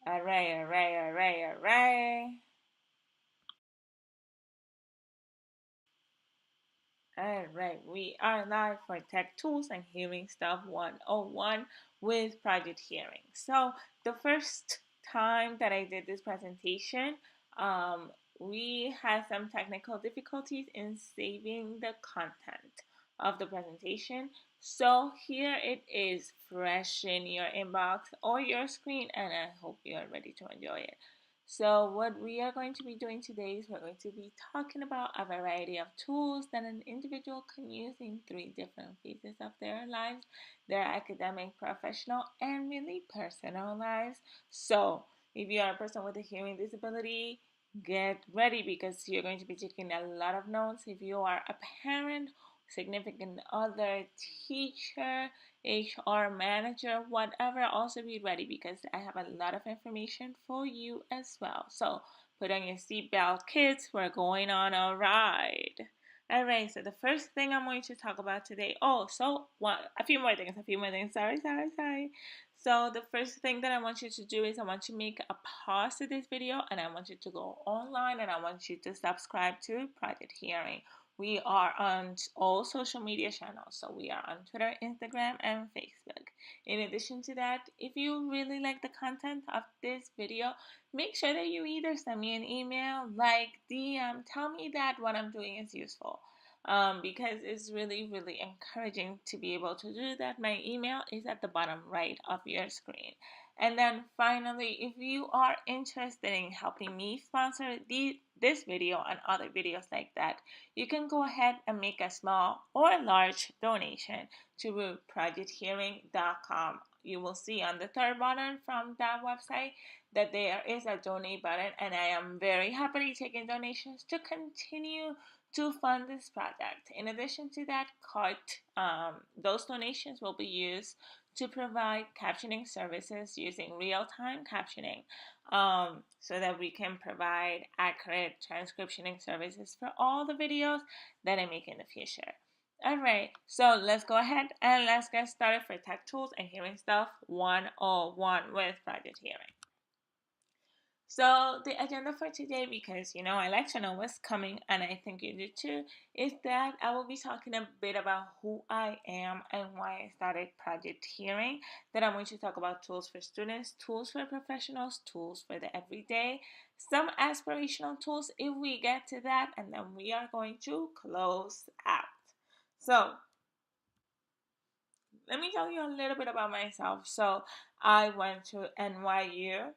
Alright. Alright, we are live for Tech Tools and Hearing Stuff 101 with Project Hearing. So, the first time that I did this presentation, we had some technical difficulties in saving the content of the presentation. So, here it is fresh in your inbox or your screen, and I hope you are ready to enjoy it. So what we are going to be doing today is we're going to be talking about a variety of tools that an individual can use in three different phases of their lives, their academic, professional, and really personal lives. So if you are a person with a hearing disability, get ready because you're going to be taking a lot of notes. If you are a parent, significant other, teacher, HR manager, whatever, also be ready because I have a lot of information for you as well. So put on your seatbelt, kids. We're going on a ride. All right, so the first thing I'm going to talk about today. A few more things. Sorry. So the first thing that I want you to do is I want you to make a pause to this video and I want you to go online and I want you to subscribe to Project Hearing. We are on all social media channels. So we are on Twitter, Instagram, and Facebook. In addition to that, if you really like the content of this video, make sure that you either send me an email, like, DM, tell me that what I'm doing is useful. Because it's really, really encouraging to be able to do that. My email is at the bottom right of your screen. And then finally, if you are interested in helping me sponsor this video and other videos like that, you can go ahead and make a small or large donation to projecthearing.com. You will see on the third button from that website that there is a donate button, and I am very happily taking donations to continue to fund this project. In addition to that, those donations will be used to provide captioning services using real-time captioning, so that we can provide accurate transcriptioning services for all the videos that I make in the future. Alright, so let's go ahead and let's get started for Tech Tools and Hearing Stuff 101 with Project Hearing. So the agenda for today, because I like to know what's coming, and I think you do too, is that I will be talking a bit about who I am and why I started Project Hearing. Then I'm going to talk about tools for students, tools for professionals, tools for the everyday, some aspirational tools if we get to that, and then we are going to close out. So let me tell you a little bit about myself. So I went to NYU,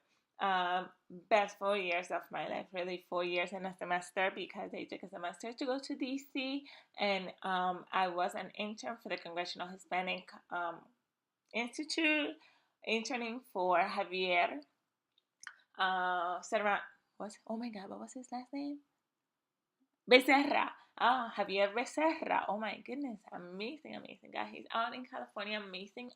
best 4 years of my life, really 4 years and a semester, because I took a semester to go to DC, and I was an intern for the Congressional Hispanic Institute, interning for Javier Serra. Oh my God, what was his last name? Becerra. Javier Becerra. Oh my goodness. Amazing guy. He's out in California, amazing,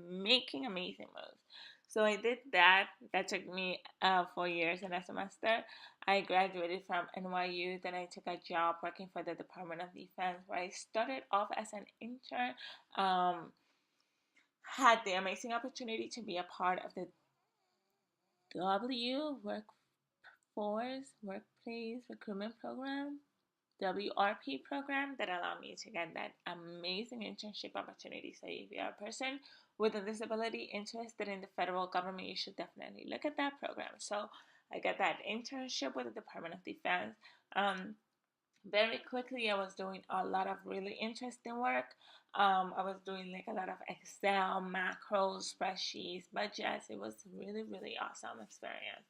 making amazing moves. So I did that. That took me 4 years and a semester. I graduated from NYU. Then I took a job working for the Department of Defense, where I started off as an intern. Had the amazing opportunity to be a part of the Workplace Recruitment Program, WRP program, that allowed me to get that amazing internship opportunity. So if you're a person with a disability interested in the federal government, you should definitely look at that program. So I got that internship with the Department of Defense. Very quickly, I was doing a lot of really interesting work. I was doing like a lot of Excel, macros, spreadsheets, budgets. It was really, really awesome experience.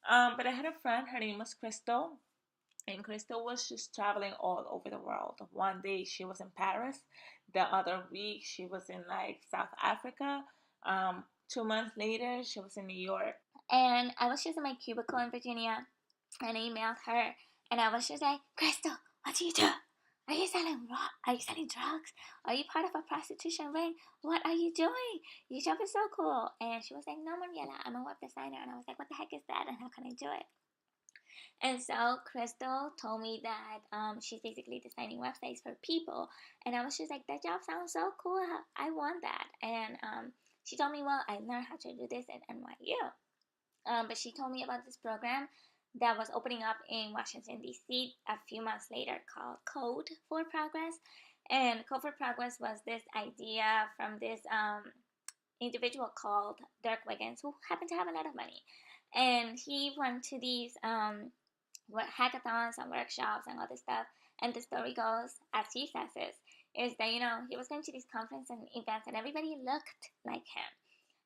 But I had a friend, her name was Crystal, and Crystal was just traveling all over the world. One day she was in Paris, the other week she was in like South Africa. 2 months later, she was in New York. And I was just in my cubicle in Virginia, and I emailed her, and I was just like, Crystal, what do you do? Are you selling drugs? Are you part of a prostitution ring? What are you doing? Your job is so cool. And she was like, no, Mariela, I'm a web designer. And I was like, what the heck is that? And how can I do it? And so Crystal told me that she's basically designing websites for people. And I was just like, that job sounds so cool. I want that. And she told me, well, I learned how to do this at NYU. But she told me about this program that was opening up in Washington, D.C. a few months later called Code for Progress. And Code for Progress was this idea from this individual called Dirk Wiggins, who happened to have a lot of money. And he went to these hackathons and workshops and all this stuff. And the story goes, as he says it, is that, he was going to these conferences and events and everybody looked like him.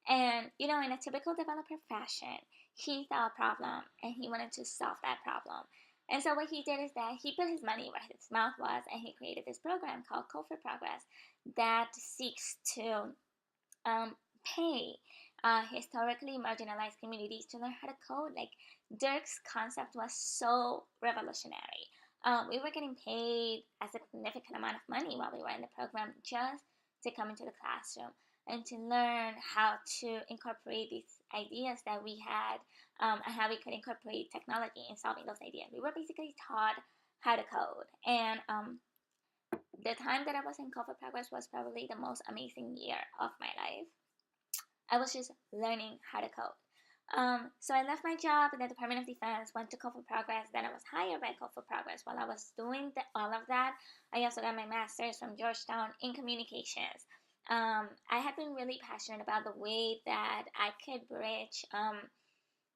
And, in a typical developer fashion, he saw a problem and he wanted to solve that problem. And so what he did is that he put his money where his mouth was and he created this program called Code for Progress that seeks to pay historically marginalized communities to learn how to code. Like, Dirk's concept was so revolutionary. We were getting paid a significant amount of money while we were in the program just to come into the classroom and to learn how to incorporate these ideas that we had and how we could incorporate technology in solving those ideas. We were basically taught how to code. And the time that I was in Code for Progress was probably the most amazing year of my life. I was just learning how to code. So I left my job in the Department of Defense, went to Code for Progress, then I was hired by Code for Progress. While I was doing all of that, I also got my master's from Georgetown in communications. I had been really passionate about the way that I could bridge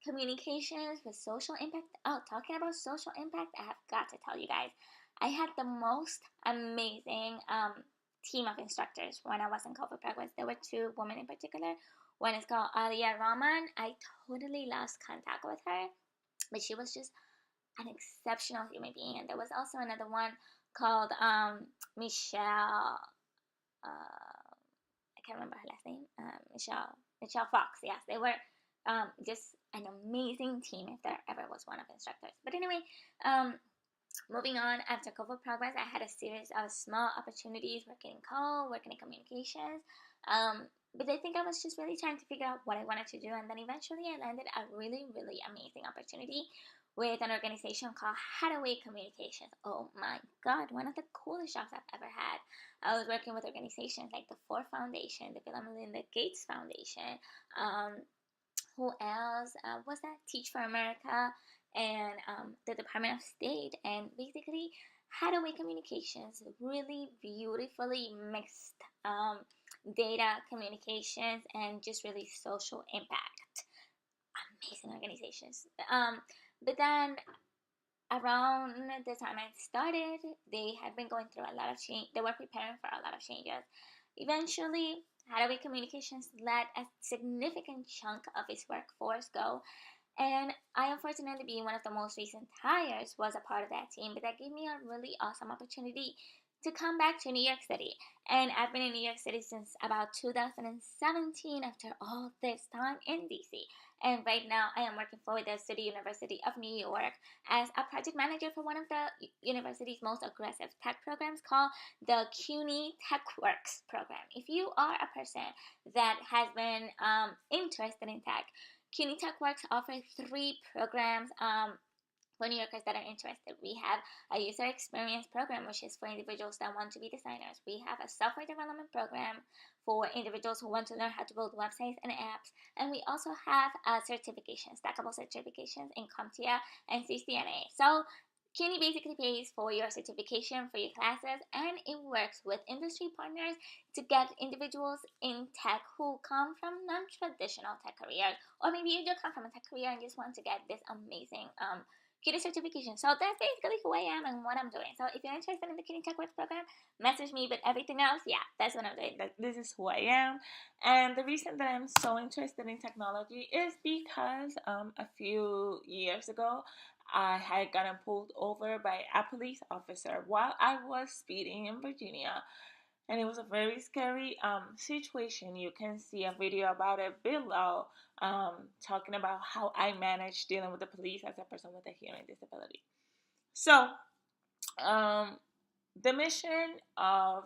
communications with social impact. Oh, talking about social impact, I have got to tell you guys, I had the most amazing team of instructors when I was in Code for Progress. There were two women in particular. One is called Alia Rahman. I totally lost contact with her, but she was just an exceptional human being. And there was also another one called Michelle. I can't remember her last name. Michelle Fox. Yes, they were just an amazing team. If there ever was one of instructors. But anyway, moving on, after Code for Progress, I had a series of small opportunities working in code, working in communications. But I think I was just really trying to figure out what I wanted to do. And then eventually I landed a really, really amazing opportunity with an organization called Hathaway Communications. Oh my God, one of the coolest jobs I've ever had. I was working with organizations like the Ford Foundation, the Bill and Melinda Gates Foundation, who else was that? Teach for America, and the Department of State. And basically, Hathaway Communications really beautifully mixed data, communications, and just really social impact. Amazing organizations. But then around the time I started, they had been going through a lot of change. They were preparing for a lot of changes. Eventually, Hathaway Communications let a significant chunk of its workforce go. And I, unfortunately, being one of the most recent hires, was a part of that team. But that gave me a really awesome opportunity to come back to New York City. And I've been in New York City since about 2017 after all this time in DC. And right now I am working for the City University of New York as a project manager for one of the university's most aggressive tech programs called the CUNY TechWorks program. If you are a person that has been interested in tech, CUNY TechWorks offers 3 programs for New Yorkers that are interested. We have a user experience program, which is for individuals that want to be designers. We have a software development program for individuals who want to learn how to build websites and apps. And we also have certifications, stackable certifications in CompTIA and CCNA. So CUNY basically pays for your certification, for your classes, and it works with industry partners to get individuals in tech who come from non-traditional tech careers, or maybe you do come from a tech career and just want to get this amazing CUNY certification. So that's basically who I am and what I'm doing. So if you're interested in the CUNY TechWorks program, message me. But everything else, yeah, that's what I'm doing. This is who I am. And the reason that I'm so interested in technology is because a few years ago, I had gotten pulled over by a police officer while I was speeding in Virginia. And it was a very scary situation. You can see a video about it below, talking about how I managed dealing with the police as a person with a hearing disability. So, the mission of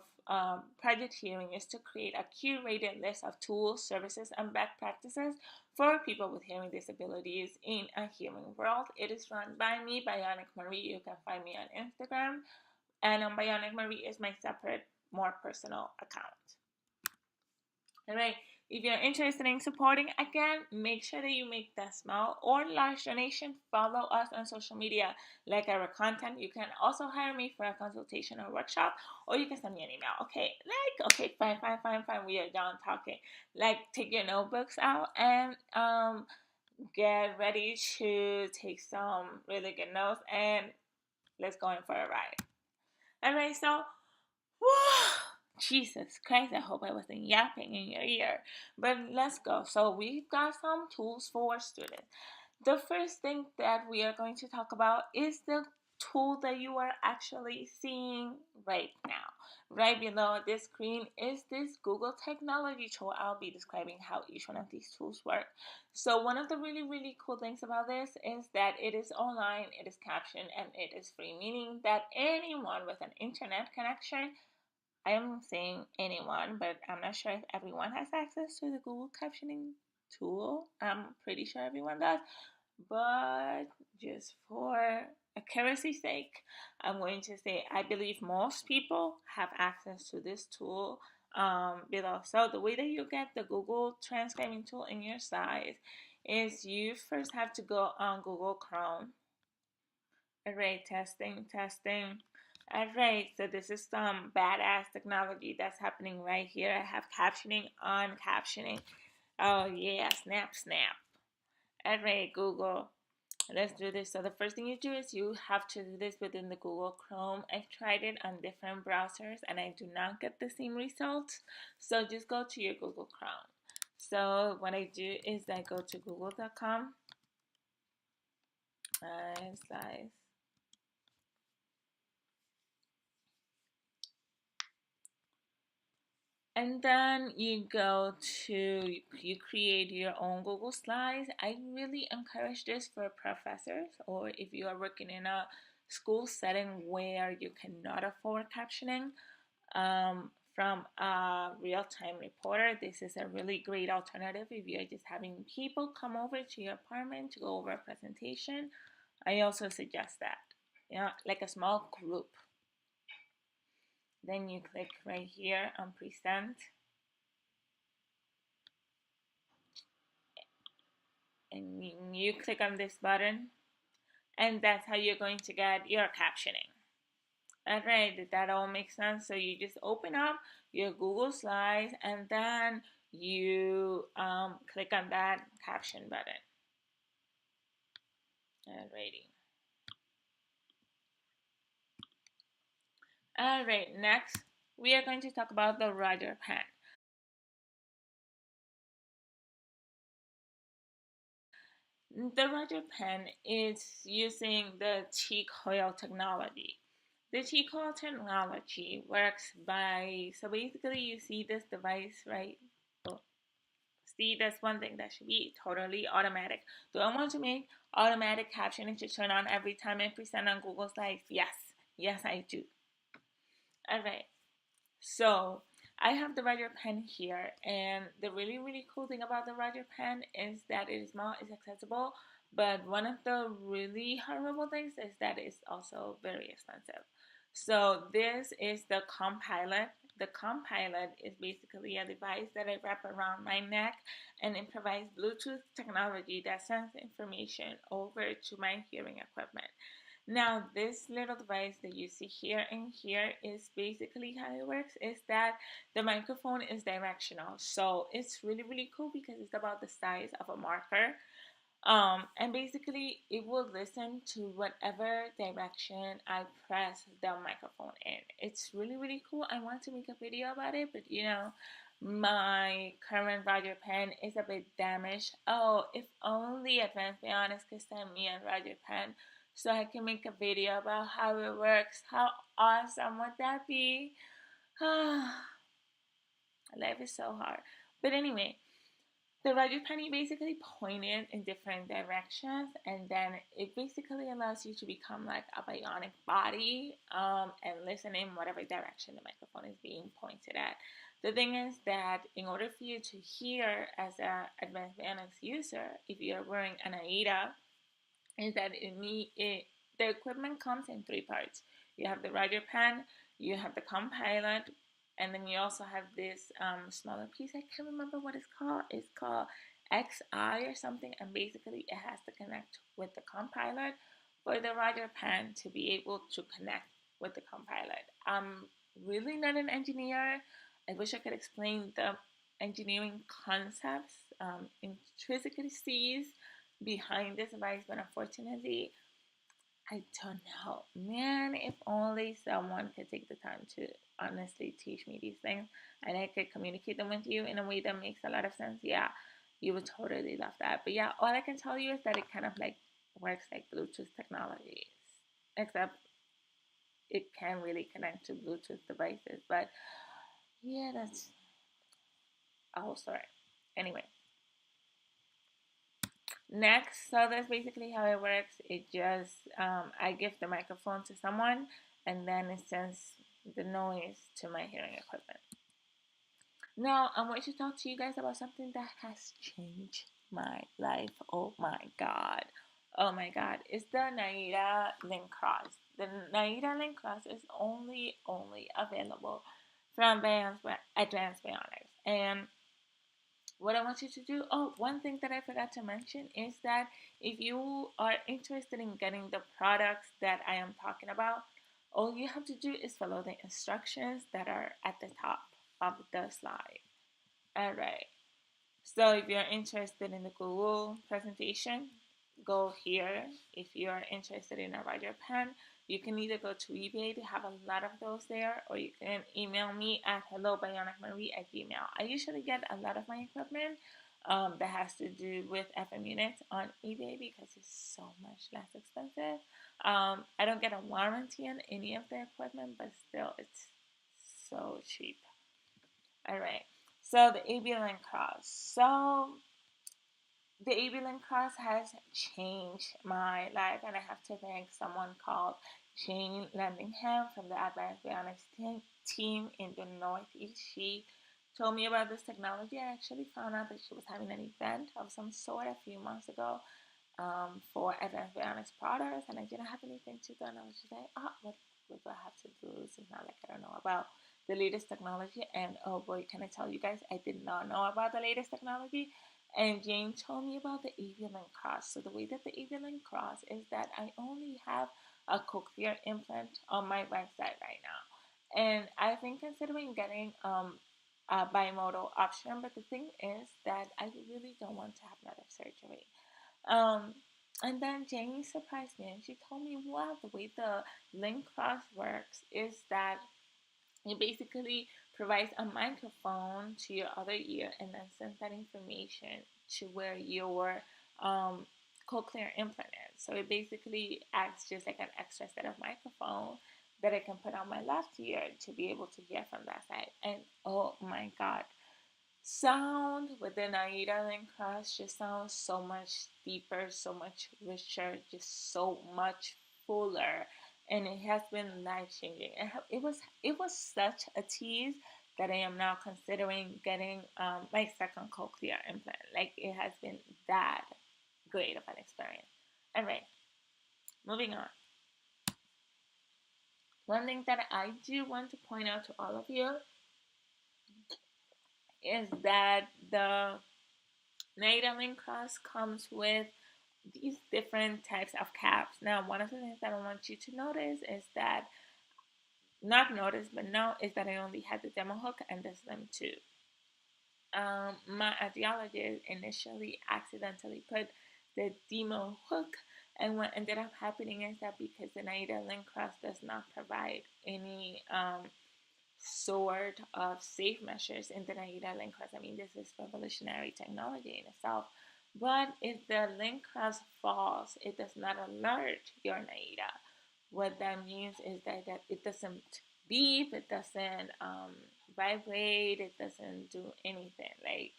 Project Hearing is to create a curated list of tools, services, and best practices for people with hearing disabilities in a hearing world. It is run by me, Bionic Marie. You can find me on Instagram. And Bionic Marie is my separate, more personal account. All right. If you're interested in supporting, again, make sure that you make that small or large donation. Follow us on social media, like our content. You can also hire me for a consultation or workshop, or you can send me an email. Okay, fine. We are done talking. Like, take your notebooks out and get ready to take some really good notes, and let's go in for a ride. Alright, so Jesus Christ, I hope I wasn't yapping in your ear. But let's go. So we've got some tools for students. The first thing that we are going to talk about is the tool that you are actually seeing right now. Right below this screen is this Google technology tool. I'll be describing how each one of these tools work. So one of the really cool things about this is that it is online, it is captioned, and it is free, meaning that anyone with an internet connection, I am saying anyone, but I'm not sure if everyone has access to the Google captioning tool. I'm pretty sure everyone does, but just for accuracy's sake, I'm going to say I believe most people have access to this tool below. So the way that you get the Google transcribing tool in your site is you first have to go on Google Chrome. Alright, testing. Alright, so this is some badass technology that's happening right here. I have captioning on captioning. Oh yeah, snap. Alright, Google. Let's do this. So the first thing you do is you have to do this within the Google Chrome. I've tried it on different browsers and I do not get the same results. So just go to your Google Chrome. So what I do is I go to google.com. Slice. And then you create your own Google Slides. I really encourage this for professors, or if you are working in a school setting where you cannot afford captioning from a real-time reporter. This is a really great alternative if you're just having people come over to your apartment to go over a presentation. I also suggest that, like a small group. Then you click right here on present, and you click on this button, and that's how you're going to get your captioning. Alright, did that all make sense? So you just open up your Google Slides and then you click on that caption button. Alrighty. Alright, next we are going to talk about the Roger pen. The Roger pen is using the T-coil technology. The T-coil technology works by, so basically you see this device, right? See, that's one thing that should be totally automatic. Do I want to make automatic captioning to turn on every time I present on Google Slides? Yes, I do. Alright, so I have the Roger pen here, and the really cool thing about the Roger pen is that it is small, it's accessible, but one of the really horrible things is that it's also very expensive. So this is the Compilot. The Compilot is basically a device that I wrap around my neck, and it provides Bluetooth technology that sends information over to my hearing equipment. Now, this little device that you see here and here is basically how it works is that the microphone is directional. So it's really cool because it's about the size of a marker. And basically it will listen to whatever direction I press the microphone in. It's really cool. I want to make a video about it, but my current Roger pen is a bit damaged. Oh, if only Advanced Beyonders could send me a Roger pen so I can make a video about how it works. How awesome would that be? Life is so hard. But anyway, the Roger pen you basically point it in different directions, and then it basically allows you to become like a bionic body and listen in whatever direction the microphone is being pointed at. The thing is that in order for you to hear as an advanced Beyonders user, if you're wearing an AIDA, is that the equipment comes in three parts. You have the Roger pen, you have the Compilot, And then you also have this smaller piece. I can't remember what it's called. It's called XI or something. And basically, it has to connect with the compiler for the writer pen to be able to connect with the compiler. I'm really not an engineer. I wish I could explain the engineering concepts, intricacies behind this device, but unfortunately, I don't know. Man, if only someone could take the time to honestly teach me these things and I could communicate them with you in a way that makes a lot of sense. Yeah, you would totally love that. But yeah, all I can tell you is that it kind of like works like Bluetooth technologies, except it can really connect to Bluetooth devices. But yeah, that's a whole story. Anyway, next, so that's basically how it works. It just, I give the microphone to someone and then it sends the noise to my hearing equipment. Now, I want to talk to you guys about something that has changed my life. Oh my God. Oh my God. It's the Naira Link Cros. The Naira Link Cros is only available from Advanced Bionics. And what I want you to do, oh, one thing that I forgot to mention is that if you are interested in getting the products that I am talking about, all you have to do is follow the instructions that are at the top of the slide. All right. So if you're interested in the Google presentation, go here. If you're interested in a writer pen, you can either go to eBay, they have a lot of those there, or you can email me at hellobionicmarie@gmail. I usually get a lot of my equipment that has to do with FM units on eBay because it's so much less expensive. I don't get a warranty on any of the equipment, but still, it's so cheap. All right. So the AB Link Cros. So the AB Link Cros has changed my life, and I have to thank someone called Jane Landingham from the Advanced Bionics team in the Northeast. She told me about this technology. I actually found out that she was having an event of some sort a few months ago for Advanced Bionics products, and I didn't have anything to do. And I was just like, oh, what do I have to do? It's not like I don't know about the latest technology. And oh boy, can I tell you guys, I did not know about the latest technology. And Jane told me about the avian Cros. So the way that the avian Cros is that I only have a cochlear implant on my right side right now. And I've been considering getting a bimodal option, but the thing is that I really don't want to have another surgery. Um, and then Jamie surprised me and she told me, well, the way the Link Cros works is that it basically provides a microphone to your other ear and then sends that information to where your cochlear implant is. So it basically acts just like an extra set of microphone that I can put on my left ear to be able to hear from that side. And oh my God, sound within Aida Link Cros just sounds so much deeper, so much richer, just so much fuller, and it has been life changing. It was such a tease that I am now considering getting my second cochlear implant. Like it has been that great of an experience. All right, moving on. One thing that I do want to point out to all of you is that the Native Link Cros comes with these different types of caps. Now, one of the things that I want you to notice is that, not notice, but know, is that I only had the demo hook and the Slim 2. My audiologist initially accidentally put the demo hook, and what ended up happening is that because the Naida Link Cros does not provide any sort of safe measures in the Naida Link Cros. I mean, this is revolutionary technology in itself. But if the Link Cros falls, it does not alert your Naida. What that means is that it doesn't beep, it doesn't vibrate, it doesn't do anything. Like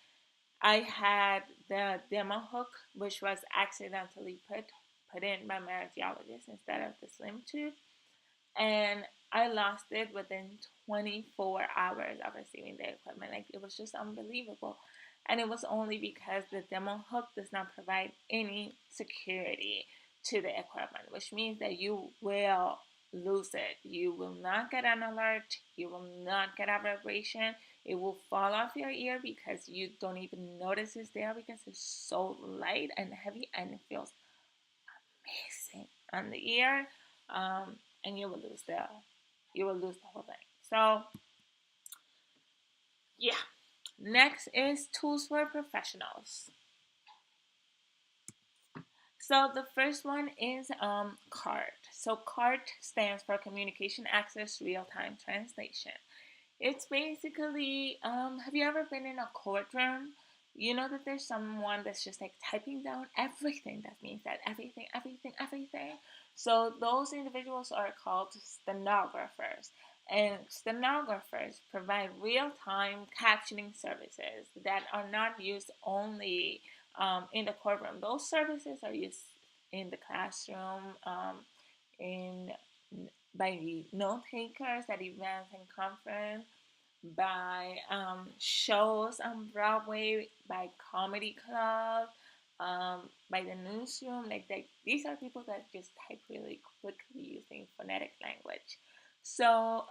I had the demo hook, which was accidentally put in by my radiologist instead of the Slim tube, and I lost it within 24 hours of receiving the equipment. Like it was just unbelievable. And it was only because the demo hook does not provide any security to the equipment, which means that you will lose it. You will not get an alert. You will not get a vibration. It will fall off your ear because you don't even notice it's there because it's so light and heavy and it feels amazing on the ear. And you will lose the whole thing. So yeah. Next is tools for professionals. So the first one is CART. So CART stands for Communication Access Real Time Translation. It's basically, have you ever been in a courtroom? You know that there's someone that's just like typing down everything that means that everything, everything, everything. So those individuals are called stenographers. And stenographers provide real time captioning services that are not used only in the courtroom. Those services are used in the classroom, in by note takers at events and conference, by shows on Broadway, by comedy club, by the newsroom. These are people that just type really quickly using phonetic language. So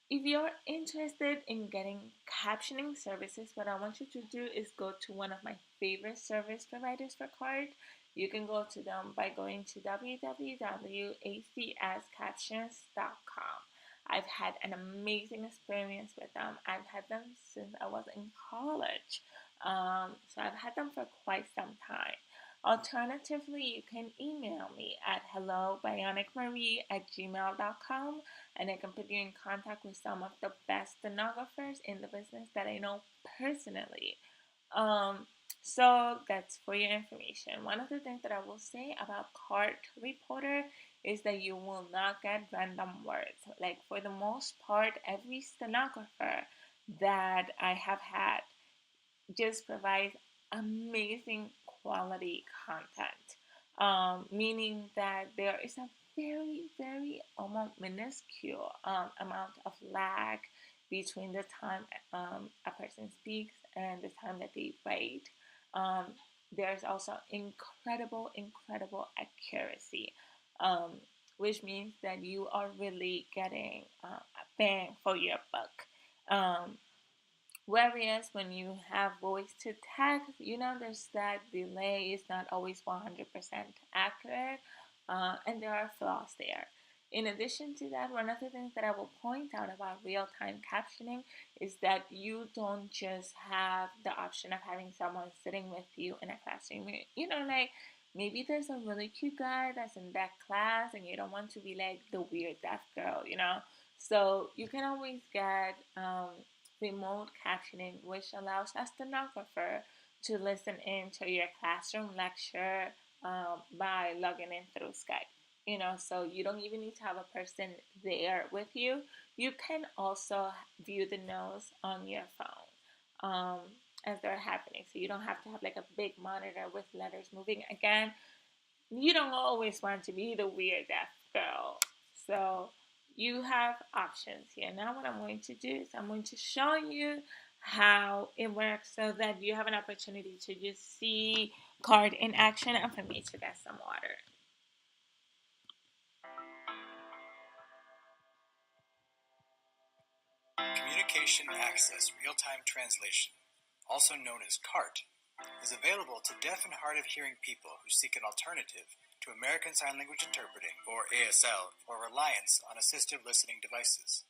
if you're interested in getting captioning services, what I want you to do is go to one of my favorite service providers for CARD. You can go to them by going to www.acscaptions.com. I've had an amazing experience with them. I've had them since I was in college. So I've had them for quite some time. Alternatively, you can email me at hellobionicmarie@gmail.com and I can put you in contact with some of the best stenographers in the business that I know personally. Um, so that's for your information. One of the things that I will say about Cart Reporter is that you will not get random words. Like for the most part, every stenographer that I have had just provides amazing quality content, meaning that there is a very, very almost minuscule amount of lag between the time a person speaks and the time that they write. Um, there's also incredible, incredible accuracy, um, which means that you are really getting a bang for your buck. Whereas when you have voice to text, there's that delay is not always 100% accurate, and there are flaws there. In addition to that, one of the things that I will point out about real time captioning is that you don't just have the option of having someone sitting with you in a classroom. Like maybe there's a really cute guy that's in that class and you don't want to be like the weird deaf girl. So you can always get remote captioning, which allows a stenographer to listen in to your classroom lecture by logging in through Skype. So you don't even need to have a person there with you. You can also view the notes on your phone as they're happening. So you don't have to have like a big monitor with letters moving. Again, you don't always want to be the weird deaf girl. So you have options here. Now what I'm going to do is I'm going to show you how it works so that you have an opportunity to just see card in action and for me to get some water. Communication Access Real-Time Translation, also known as CART, is available to deaf and hard of hearing people who seek an alternative to American Sign Language Interpreting, or ASL, or reliance on assistive listening devices.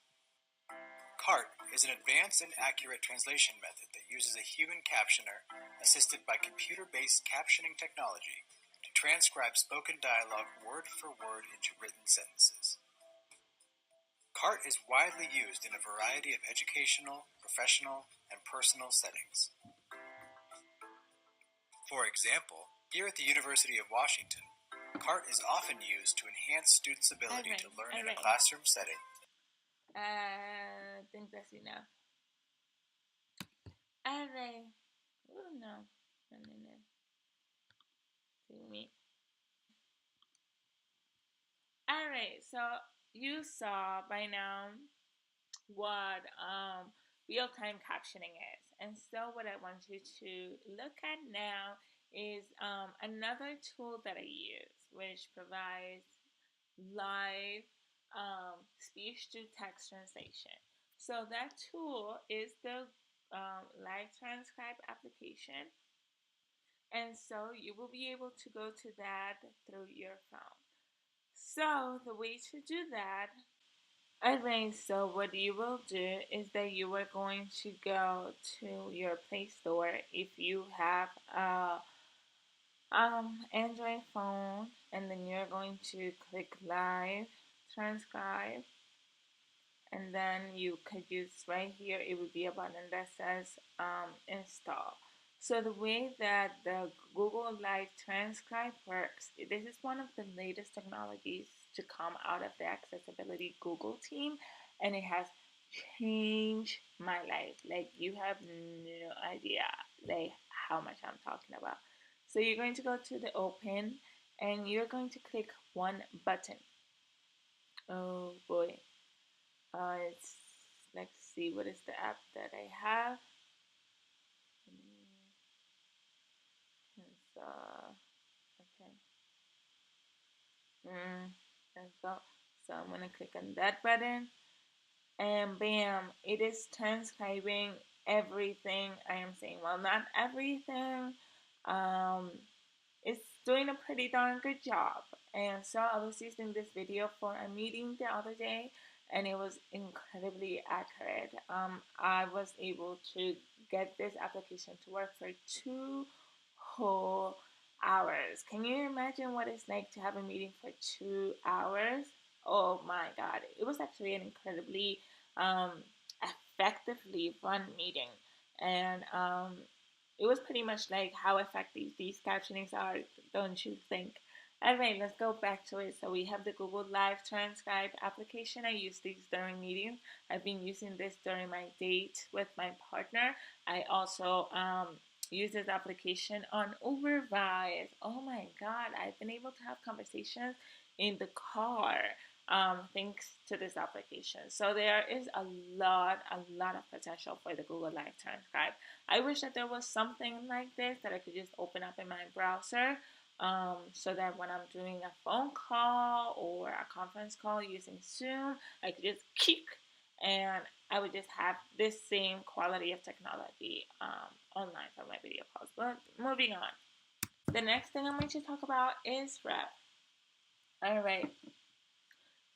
CART is an advanced and accurate translation method that uses a human captioner, assisted by computer-based captioning technology, to transcribe spoken dialogue word for word into written sentences. CART is widely used in a variety of educational, professional, and personal settings. For example, here at the University of Washington, CART is often used to enhance students' ability to learn in a classroom setting. I think that's enough. Alright. Oh no. No. See me. Alright, so you saw by now what real time captioning is. And so, what I want you to look at now is another tool that I use, which provides live speech to text translation. So that tool is the live transcribe application, and so you will be able to go to that through your phone. So the way to do that, okay, so what you will do is that you are going to go to your Play Store if you have a Android phone, and then you're going to click Live Transcribe, and then you could use right here, it would be a button that says install. So the way that the Google Live Transcribe works, this is one of the latest technologies to come out of the accessibility Google team, and it has changed my life. Like, you have no idea like how much I'm talking about. So you're going to go to the open, and you're going to click one button. Oh boy. It's, let's see, what is the app that I have? It's, okay. Let's go. So I'm gonna click on that button, and bam, it is transcribing everything I am saying. Well, not everything. Um, it's doing a pretty darn good job. And so I was using this video for a meeting the other day, and it was incredibly accurate. I was able to get this application to work for 2 whole hours. Can you imagine what it's like to have a meeting for 2 hours? Oh my god, it was actually an incredibly um, effectively run meeting, and it was pretty much like how effective these captionings are, don't you think? Anyway, let's go back to it. So we have the Google Live Transcribe application. I use these during meetings. I've been using this during my date with my partner. I also use this application on Uber Rides. Oh my God, I've been able to have conversations in the car thanks to this application. So there is a lot of potential for the Google Live Transcribe. I wish that there was something like this that I could just open up in my browser, so that when I'm doing a phone call or a conference call using Zoom, I could just click, and I would just have this same quality of technology online for my video calls. But moving on. The next thing I'm going to talk about is Rep. Alright,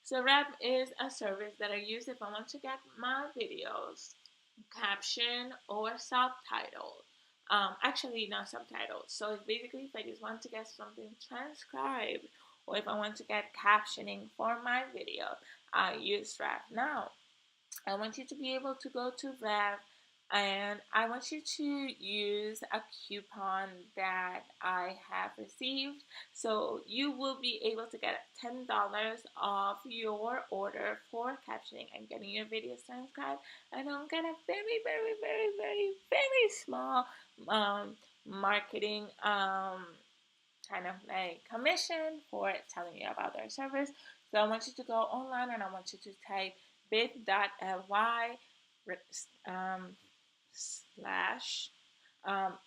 so Rep is a service that I use if I want to get my videos captioned or subtitled. Actually, not subtitled. So it's basically if I just want to get something transcribed, or if I want to get captioning for my video, I use Rep. Now, I want you to be able to go to Rev, and I want you to use a coupon that I have received. So you will be able to get $10 off your order for captioning and getting your videos transcribed. And I'll get a very, very, very, very, very small marketing kind of like commission for telling you about their service. So I want you to go online, and I want you to type bit.ly slash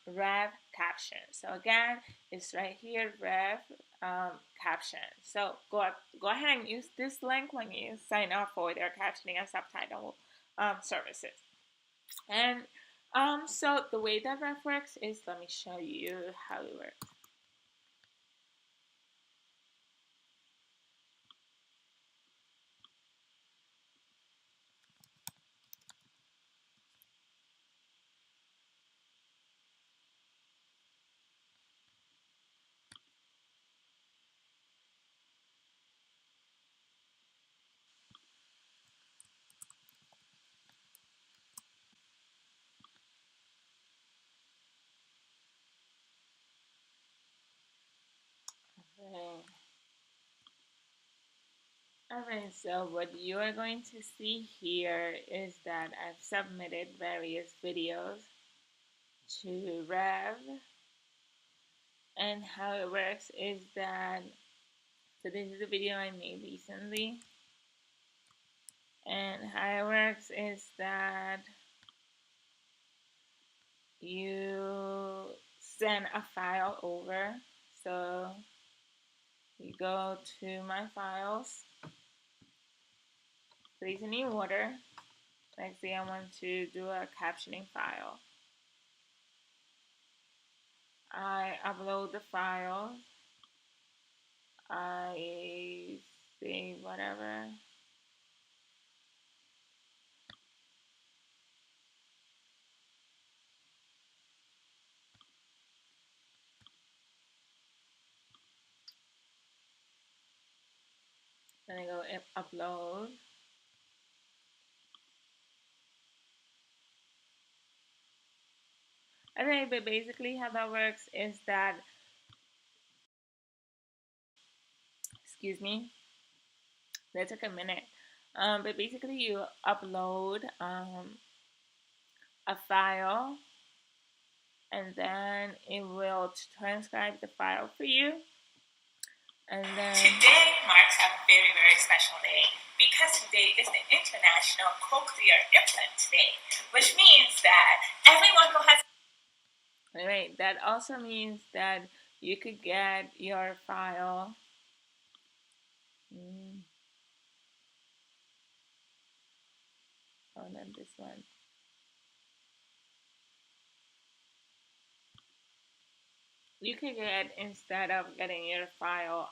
rev caption. So again, it's right here, rev caption. So go ahead and use this link when you sign up for their captioning and subtitle services. And so the way that rev works is, let me show you how it works. Okay. Alright, so what you are going to see here is that I've submitted various videos to Rev, and how it works is that, so this is a video I made recently, and how it works is that you send a file over. So you go to my files, place a new order. Let's say I want to do a captioning file. I upload the file. I say whatever. Then I go upload. Okay, but basically how that works is that, excuse me, that took a minute. But basically you upload a file, and then it will transcribe the file for you. And then today marks a very, very special day because today is the International Cochlear Implant Day, which means that everyone who has... Alright, that also means that you could get your file. Oh, then this one. You could get, instead of getting your file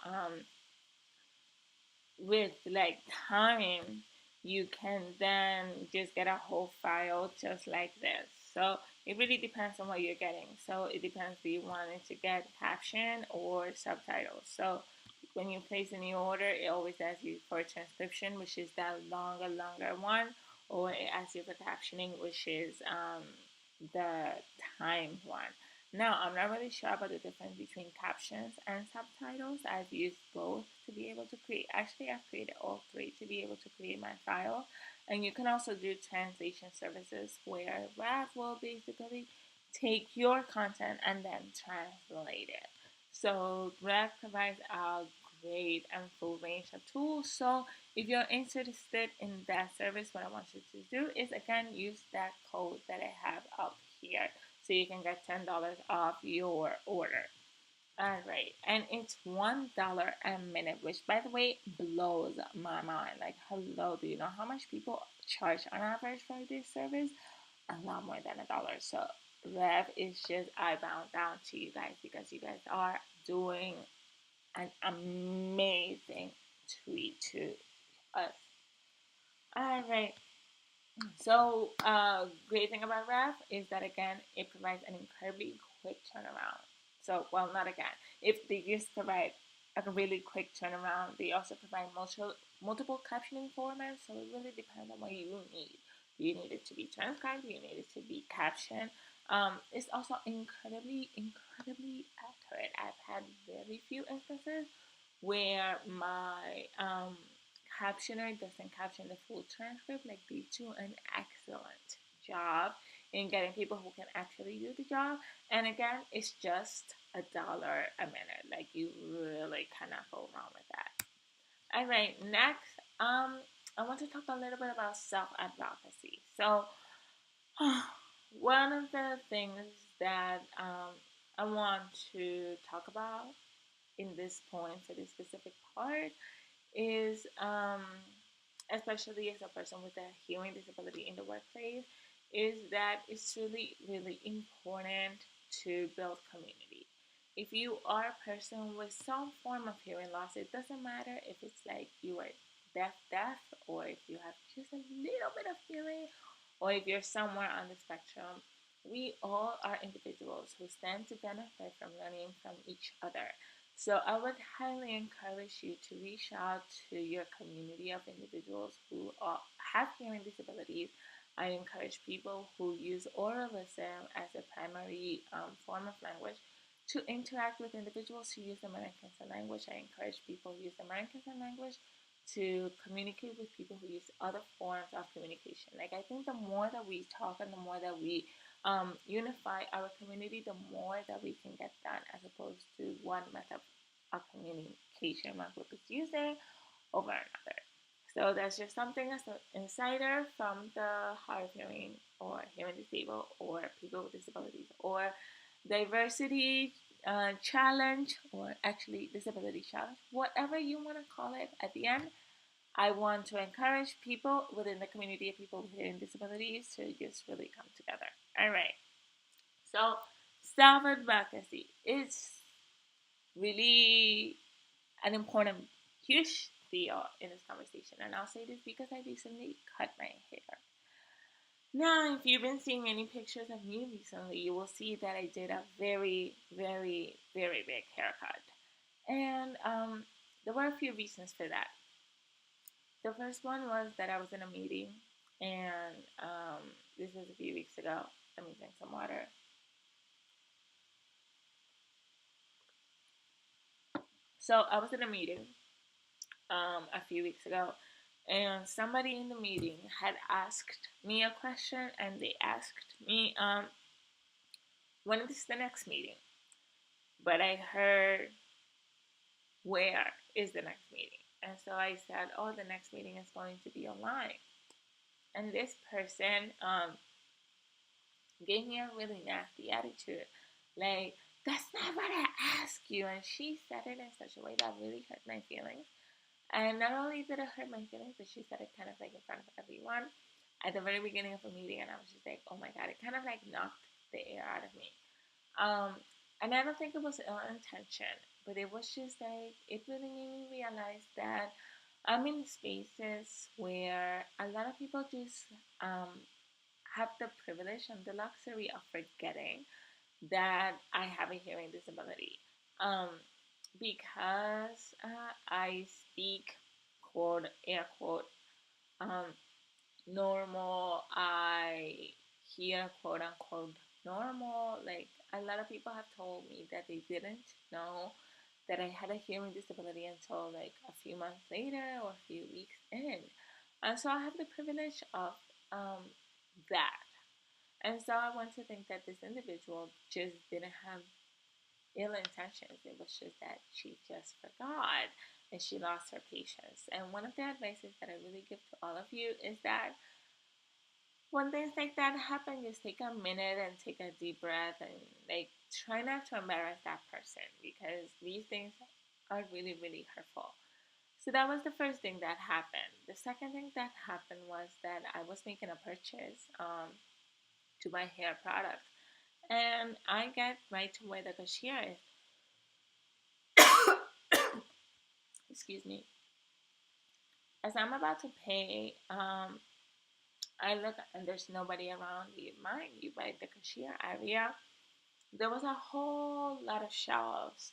with like time, you can then just get a whole file just like this. So it really depends on what you're getting. So it depends if you wanted to get caption or subtitles. So when you place a new order, it always asks you for transcription, which is that longer one, or it asks you for captioning, which is the time one. Now, I'm not really sure about the difference between captions and subtitles. I've used both to be able to create. Actually, I've created all three to be able to create my file. And you can also do translation services where Rap will basically take your content and then translate it. So Rap provides a great and full range of tools. So if you're interested in that service, what I want you to do is again use that code that I have up here, so you can get $10 off your order. All right, and it's $1 a minute, which by the way blows my mind. Like, hello, do you know how much people charge on average for this service? A lot more than $1. So Rev is just I bow down to you guys because you guys are doing an amazing tweet to us. All right. So, great thing about Rev is that again, it provides an incredibly quick turnaround. So, well, not again. If they just provide a really quick turnaround, they also provide multiple captioning formats. So it really depends on what you need. Do you need it to be transcribed? Do you need it to be captioned? It's also incredibly accurate. I've had very few instances where my captioner doesn't caption the full transcript. Like, they do an excellent job in getting people who can actually do the job. And again, it's just $1 a minute. Like, you really cannot go wrong with that. All right, next, I want to talk a little bit about self-advocacy. So, one of the things that I want to talk about in this point, for this specific part, is especially as a person with a hearing disability in the workplace, is that it's really important to build community. If you are a person with some form of hearing loss, it doesn't matter if it's like you are deaf, or if you have just a little bit of hearing, or if you're somewhere on the spectrum. We all are individuals who stand to benefit from learning from each other. So I would highly encourage you to reach out to your community of individuals who have hearing disabilities. I encourage people who use oralism as a primary form of language to interact with individuals who use American Sign Language. I encourage people who use American Sign Language to communicate with people who use other forms of communication. Like, I think the more that we talk and the more that we unify our community, the more that we can get done, as opposed to one method of communication one group is using over another. So that's just something as an insider from the hard of hearing or hearing disabled or people with disabilities or diversity challenge, or actually disability challenge, whatever you want to call it. At the end, I want to encourage people within the community of people with hearing disabilities to just really come together. All right. So, self-advocacy is really an important, huge deal in this conversation. And I'll say this because I recently cut my hair. Now, if you've been seeing any pictures of me recently, you will see that I did a very, very, very big haircut. And there were a few reasons for that. The first one was that I was in a meeting, and this was a few weeks ago. Let me drink some water. So I was in a meeting a few weeks ago, and somebody in the meeting had asked me a question, and they asked me, when is the next meeting? But I heard, where is the next meeting? And so I said, oh, the next meeting is going to be online. And this person gave me a really nasty attitude. Like, that's not what I asked you. And she said it in such a way that really hurt my feelings. And not only did it hurt my feelings, but she said it kind of like in front of everyone at the very beginning of a meeting. And I was just like, oh my God, it kind of like knocked the air out of me. And I don't think it was ill intention, but it was just like, it really made me realize that I'm in spaces where a lot of people just have the privilege and the luxury of forgetting that I have a hearing disability. Um, because I speak, quote, air quote, um, normal, I hear, quote unquote, normal. Like, a lot of people have told me that they didn't know that I had a hearing disability until like a few months later or a few weeks in. And so I have the privilege of that. And so I want to think that this individual just didn't have ill intentions. It was just that she just forgot and she lost her patience. And one of the advices that I really give to all of you is that when things like that happen, just take a minute and take a deep breath and like try not to embarrass that person because these things are really, really hurtful. So that was the first thing that happened. The second thing that happened was that I was making a purchase to my hair product, and I got right to where the cashier is. Excuse me. As I'm about to pay, I look and there's nobody around. Mind you, by the cashier area, there was a whole lot of shelves.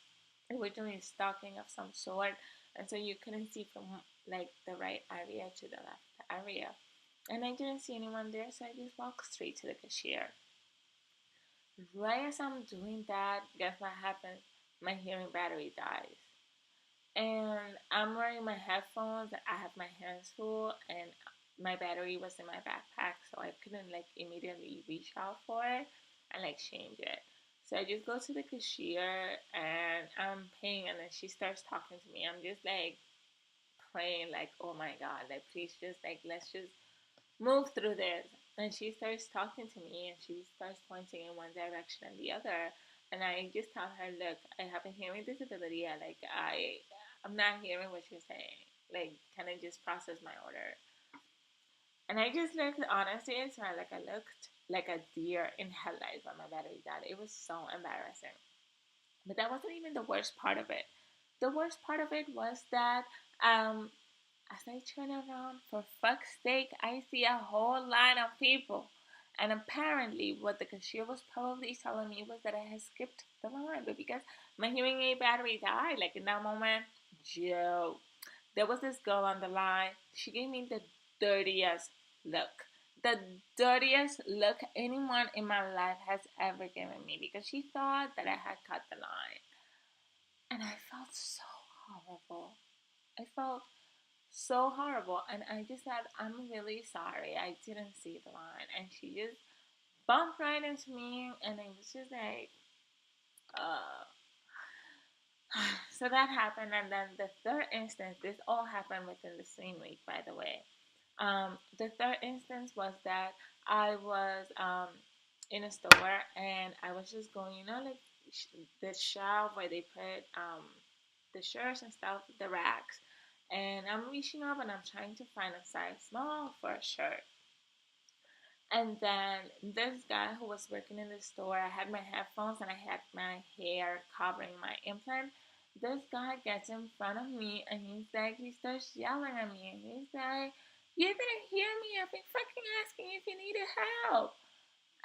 They were doing stocking of some sort, and so you couldn't see from like the right area to the left area. And I didn't see anyone there, so I just walked straight to the cashier. Right as I'm doing that, guess what happens? My hearing battery dies. And I'm wearing my headphones. I have my hands full, and my battery was in my backpack, so I couldn't like immediately reach out for it and like change it. So I just go to the cashier and I'm paying, and then she starts talking to me. I'm just like praying, like, oh my God, like please just like let's just move through this. And she starts talking to me, and she starts pointing in one direction and the other. And I just tell her, look, I have a hearing disability. I'm not hearing what you're saying. Like, can I just process my order? And I just looked, honestly, it's right. Like, I looked like a deer in headlights when my battery died. It was so embarrassing. But that wasn't even the worst part of it. The worst part of it was that as I turn around, for fuck's sake, I see a whole line of people. And apparently, what the cashier was probably telling me was that I had skipped the line. But because my hearing aid battery died, like in that moment, Joe, there was this girl on the line. She gave me the dirtiest look. The dirtiest look anyone in my life has ever given me because she thought that I had cut the line. And I felt so horrible. I felt so horrible. And I just said, I'm really sorry. I didn't see the line. And she just bumped right into me. And it was just like, uh. So that happened. And then the third instance, this all happened within the same week, by the way. The third instance was that I was in a store and I was just going, like the shelf where they put the shirts and stuff, the racks. and I'm reaching up and I'm trying to find a size small for a shirt. And then this guy who was working in the store, I had my headphones and I had my hair covering my implant. This guy gets in front of me and he starts yelling at me and he's like, "You didn't hear me. I've been fucking asking if you needed help."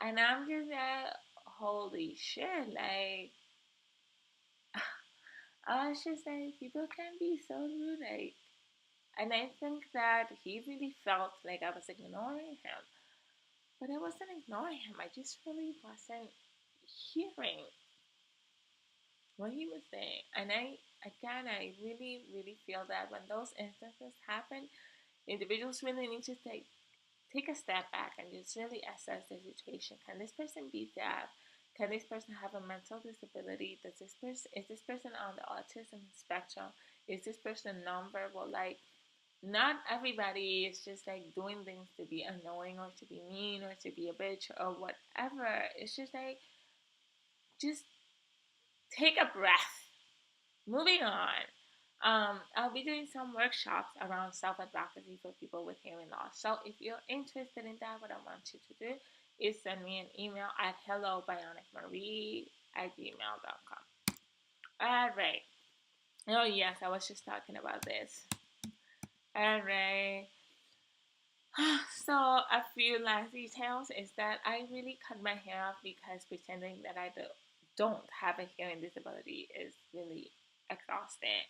And I'm just like, holy shit. Like, I was just like, people can be so rude. Like, and I think that he really felt like I was ignoring him. But I wasn't ignoring him. I just really wasn't hearing what he was saying. And I really, really feel that when those instances happen, individuals really need to take a step back and just really assess the situation. Can this person be deaf? Can this person have a mental disability? Is this person on the autism spectrum? Is this person nonverbal? Like, not everybody is just like doing things to be annoying or to be mean or to be a bitch or whatever. It's just like, just take a breath. Moving on. I'll be doing some workshops around self-advocacy for people with hearing loss. So if you're interested in that, what I want you to do is send me an email at hellobionicmarie@gmail.com. All right. Oh yes, I was just talking about this. All right. So a few last details is that I really cut my hair off because pretending that I don't have a hearing disability is really exhausting.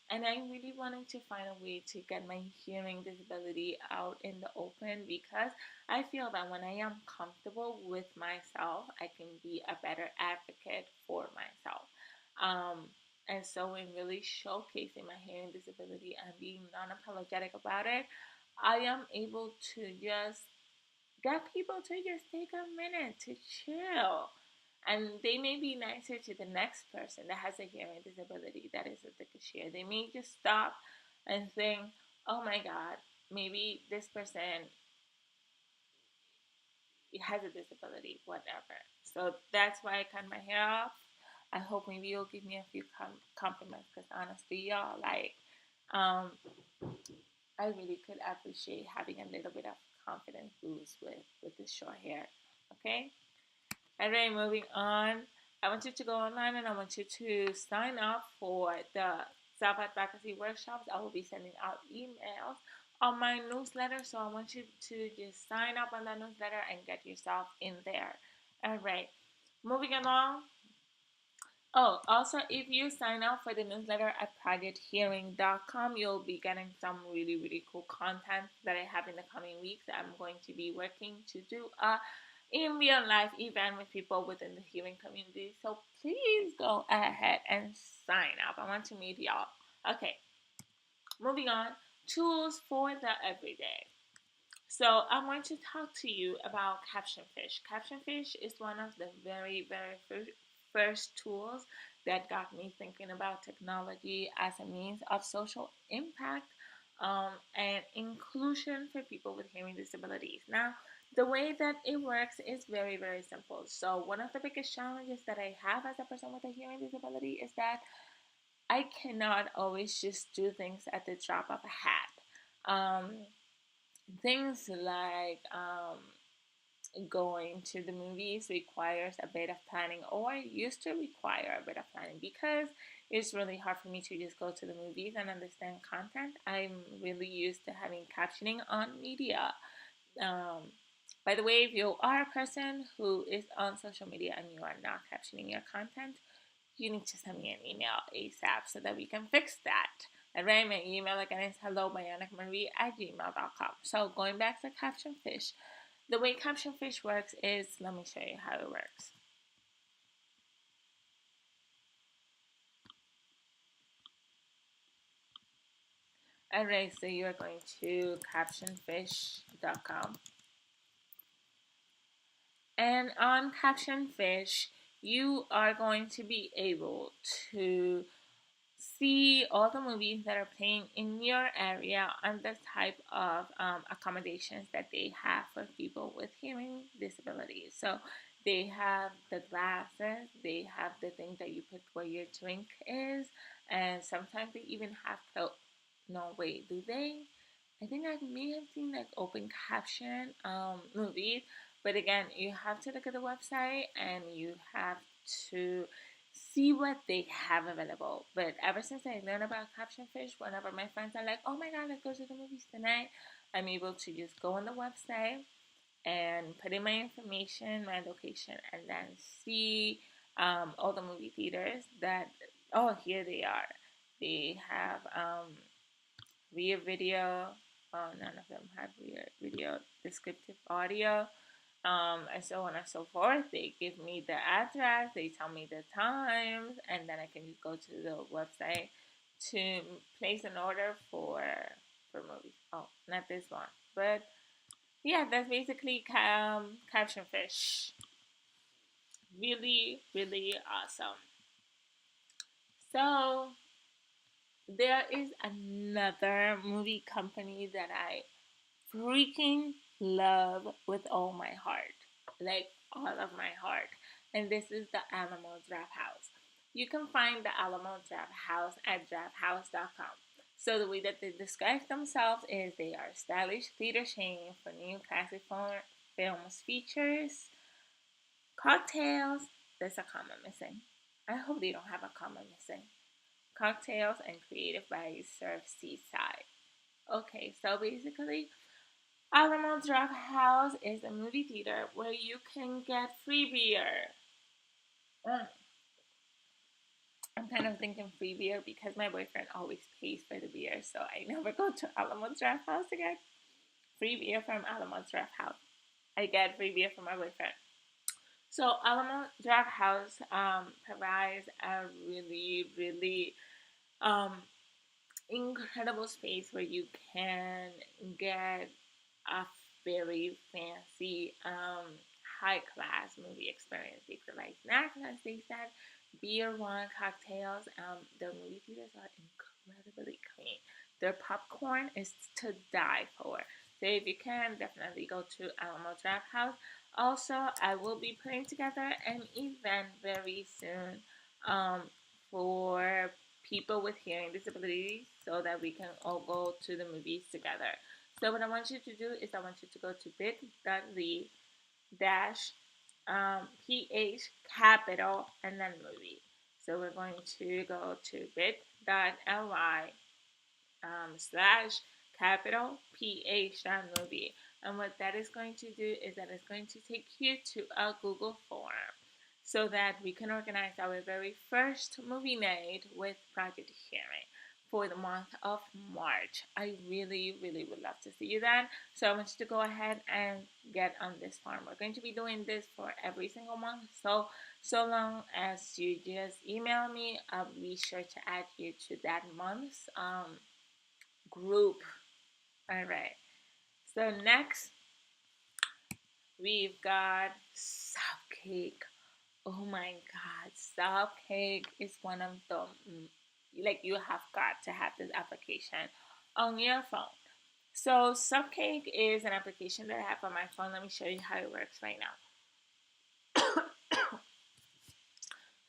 And I really wanted to find a way to get my hearing disability out in the open because I feel that when I am comfortable with myself, I can be a better advocate for myself. And so, in really showcasing my hearing disability and being non apologetic about it, I am able to just get people to just take a minute to chill. And they may be nicer to the next person that has a hearing disability that is at the cashier. They may just stop and think, oh my God, maybe this person has a disability, whatever. So that's why I cut my hair off. I hope maybe you'll give me a few compliments because honestly, y'all, like, um, I really could appreciate having a little bit of confidence boost with this short hair. Okay? Alright, moving on. I want you to go online and I want you to sign up for the self advocacy workshops. I will be sending out emails on my newsletter, so I want you to just sign up on that newsletter and get yourself in there. Alright, moving along. Oh, also, if you sign up for the newsletter at projecthearing.com, you'll be getting some really, really cool content that I have in the coming weeks. I'm going to be working to do a in real life event with people within the hearing community. So please go ahead and sign up. I want to meet y'all. Okay, moving on. Tools for the everyday. So I'm going to talk to you about Captionfish. Captionfish is one of the very, very first tools that got me thinking about technology as a means of social impact and inclusion for people with hearing disabilities. Now, the way that it works is very, very simple. So one of the biggest challenges that I have as a person with a hearing disability is that I cannot always just do things at the drop of a hat. Things like going to the movies requires a bit of planning, or used to require a bit of planning, because it's really hard for me to just go to the movies and understand content. I'm really used to having captioning on media. By the way, if you are a person who is on social media and you are not captioning your content, you need to send me an email ASAP so that we can fix that. And right, my email again is hellobionicmarie@gmail.com. So going back to Captionfish, the way Captionfish works is, let me show you how it works. Alright, so you're going to captionfish.com. And on Captionfish, you are going to be able to see all the movies that are playing in your area and the type of accommodations that they have for people with hearing disabilities. So they have the glasses, they have the thing that you put where your drink is, and sometimes they even have No, wait, do they? I think I may have seen like open caption movies, but again, you have to look at the website and you have to see what they have available. But ever since I learned about Captionfish, whenever my friends are like, "Oh my God, let's go to the movies tonight," I'm able to just go on the website and put in my information, my location, and then see all the movie theaters that. Oh, here they are. They have rear video. None of them have rear video, descriptive audio, and so on and so forth. They give me the address, they tell me the times, and then I can go to the website to place an order for movies. Oh, not this one, but yeah, that's basically Captionfish. Really, really awesome. So there is another movie company that I freaking love with all my heart. Like all of my heart. And this is the Alamo Drafthouse. You can find the Alamo Drafthouse at drafthouse.com. So the way that they describe themselves is they are a stylish theater chain for new classic films, features, cocktails. There's a comma missing. I hope they don't have a comma missing. Cocktails and creative vibes served seaside. Okay, so basically Alamo Drafthouse is a movie theater where you can get free beer. Mm. I'm kind of thinking free beer because my boyfriend always pays for the beer, so I never go to Alamo Drafthouse to get free beer from Alamo Drafthouse. I get free beer from my boyfriend. So Alamo Drafthouse provides a really, really um, incredible space where you can get a very fancy, high class movie experience. They provide snacks, as they said, beer, wine, cocktails. Their movie theaters are incredibly clean. Their popcorn is to die for. So if you can, definitely go to Alamo Draft House. Also, I will be putting together an event very soon um, for people with hearing disabilities so that we can all go to the movies together. So what I want you to do is I want you to go to bit.ly dash ph capital and then movie. So we're going to go to bit.ly slash capital ph movie. And what that is going to do is that it's going to take you to a Google form so that we can organize our very first movie night with Project Hearing for the month of March. I really, really would love to see you then. So I want you to go ahead and get on this form. We're going to be doing this for every single month. So long as you just email me, I'll be sure to add you to that month's group. All right. So next we've got Subcake. Oh my God, Self-Cake is one of the like you have got to have this application on your phone. So Subcake is an application that I have on my phone. Let me show you how it works right now.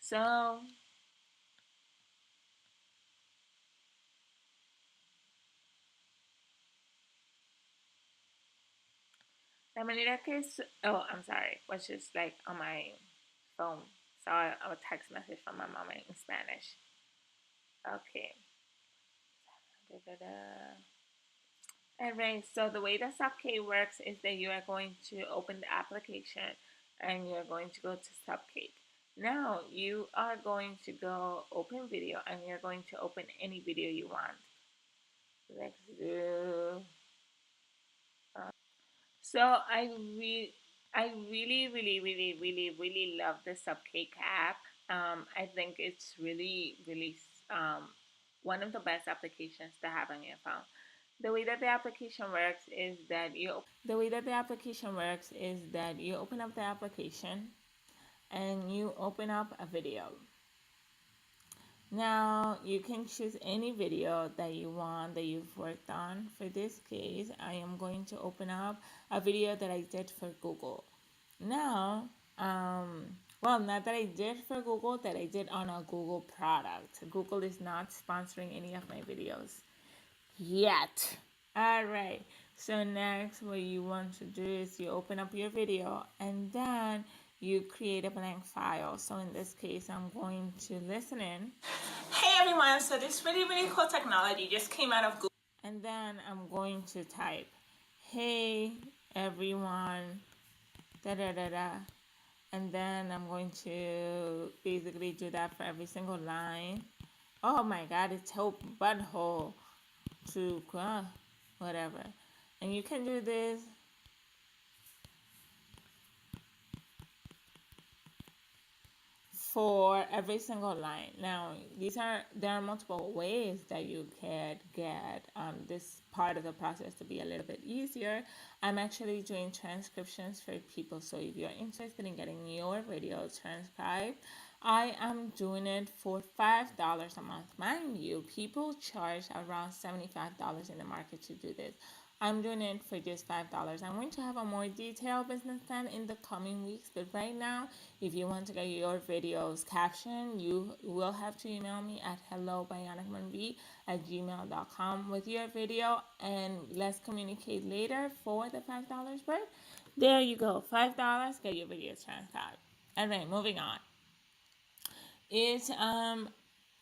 So la manera que es, oh, I'm sorry, was just like on my phone. Saw a text message from my mama in Spanish. Okay. Da-da-da. Alright, so the way that Subcake works is that you are going to open the application and you're going to go to Subcake. Now you are going to go open video and you're going to open any video you want. Let's do. So I really, really, really, really, really love the Subcake app. I think it's really, really one of the best applications to have on your phone. The way that the application works is that you open up the application and you open up a video. Now you can choose any video that you want that you've worked on. For this case, I am going to open up a video that I did for Google. Now, well, not that I did for Google, that I did on a Google product. Google is not sponsoring any of my videos. yet. Alright, so next what you want to do is you open up your video and then you create a blank file. So in this case, I'm going to listen in. Hey everyone, so this really cool technology just came out of Google. And then I'm going to type, hey everyone, da da da da. And then I'm going to basically do that for every single line. Oh my god, it's hope butthole to whatever. And you can do this for every single line. Now, there are multiple ways that you can get this part of the process to be a little bit easier. I'm actually doing transcriptions for people, so if you're interested in getting your video transcribed, I am doing it for $5 a month. Mind you, people charge around $75 in the market to do this. I'm doing it for just $5. I'm going to have a more detailed business plan in the coming weeks, but right now, if you want to get your videos captioned, you will have to email me at hellobionic1b@gmail.com with your video, and let's communicate later for the $5 break. There you go, $5, get your video transcribed. And then moving on.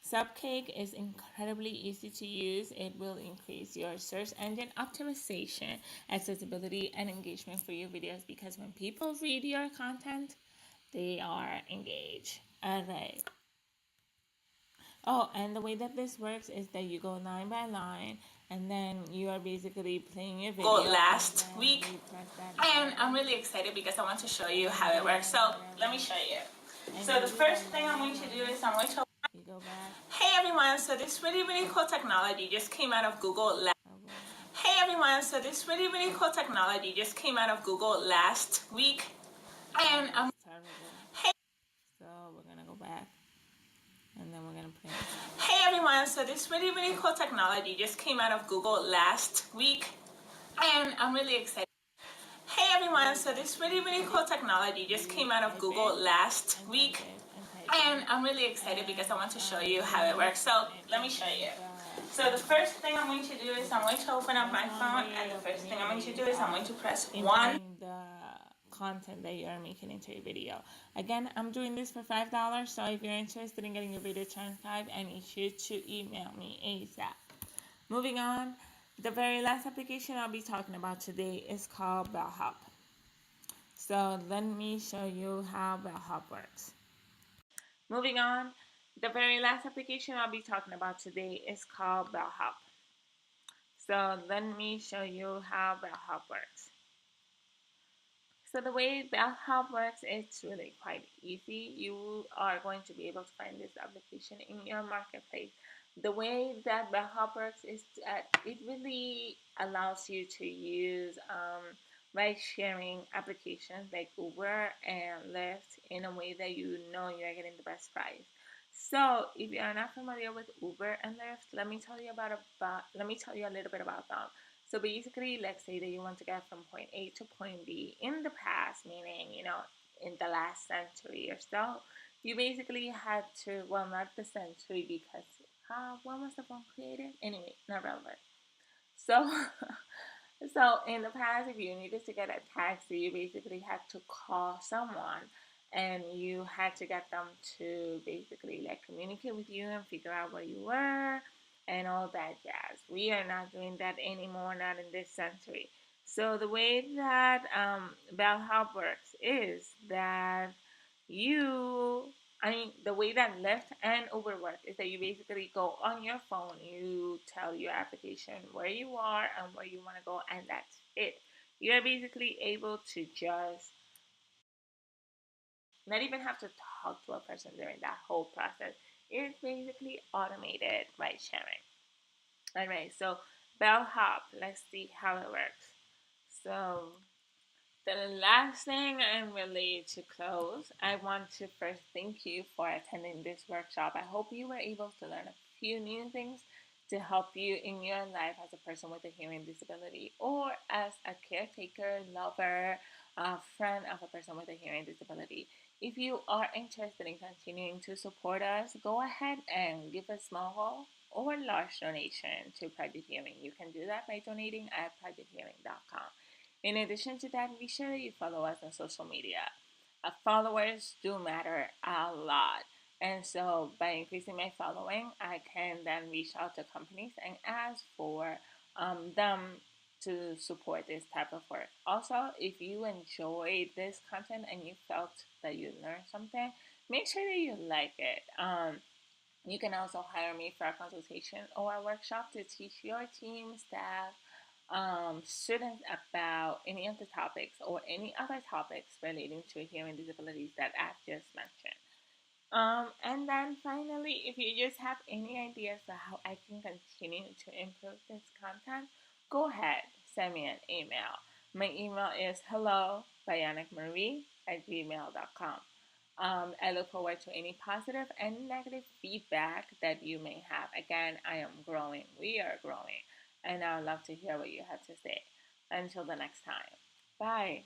Subcake is incredibly easy to use. It will increase your search engine optimization, accessibility, and engagement for your videos because when people read your content, they are engaged. Alright. Oh, and the way that this works is that you go line by line and then you are basically playing your video. Last week, and I'm really excited because I want to show you how it works. So let me show you. So the first thing I'm going to do is I'm going to go back. Hey everyone, so this really cool technology just came out of Google Hey everyone, so this really cool technology just came out of Google last week. And hey. So we're gonna go back and then we're gonna play. Hey everyone, so this really cool technology just came out of Google last week. And I'm really excited. Hey everyone, so this really cool technology just came out of Google last week. And I'm really excited because I want to show you how it works. So let me show you. So the first thing I'm going to do is I'm going to open up my phone, and the first thing I'm going to do is I'm going to press 1. The content that you are making into your video. Again, I'm doing this for $5, so if you're interested in getting your video transcribed, I need you to email me ASAP. Moving on, the very last application I'll be talking about today is called Bellhop. So let me show you how Bellhop works. Moving on, the very last application I'll be talking about today is called Bellhop. So let me show you how Bellhop works. So the way Bellhop works, it's really quite easy. You are going to be able to find this application in your marketplace. The way that Bellhop works is that it really allows you to use ride-sharing applications like Uber and Lyft in a way that you know you're getting the best price. So if you are not familiar with Uber and Lyft, let me tell you a little bit about them. So basically, let's say that you want to get from point A to point B in the past, meaning, in the last century or so, you basically had to, well, not the century because, when was the phone created? Anyway, not relevant. So, so in the past, if you needed to get a taxi, you basically had to call someone and you had to get them to basically communicate with you and figure out where you were and all that jazz. We are not doing that anymore, not in this century. So the way that Bellhop works is that the way that Lyft and Uber work is that you basically go on your phone, you tell your application where you are and where you want to go, and that's it. You're basically able to just not even have to talk to a person during that whole process. It's basically automated ride sharing. Alright, so Bellhop, let's see how it works. So the last thing I'm really to close, I want to first thank you for attending this workshop. I hope you were able to learn a few new things to help you in your life as a person with a hearing disability or as a caretaker, lover, friend of a person with a hearing disability. If you are interested in continuing to support us, go ahead and give a small or large donation to Project Hearing. You can do that by donating at projecthearing.com. In addition to that, be sure that you follow us on social media. Followers do matter a lot. And so by increasing my following, I can then reach out to companies and ask for them to support this type of work. Also, if you enjoyed this content and you felt that you learned something, make sure that you like it. You can also hire me for a consultation or a workshop to teach your team, staff, students about any of the topics or any other topics relating to hearing disabilities that I've just mentioned. And then finally, if you just have any ideas of how I can continue to improve this content, go ahead, send me an email. My email is hello@gmail.com. I look forward to any positive and negative feedback that you may have. Again, I am growing. We are growing. And I would love to hear what you have to say. Until the next time. Bye.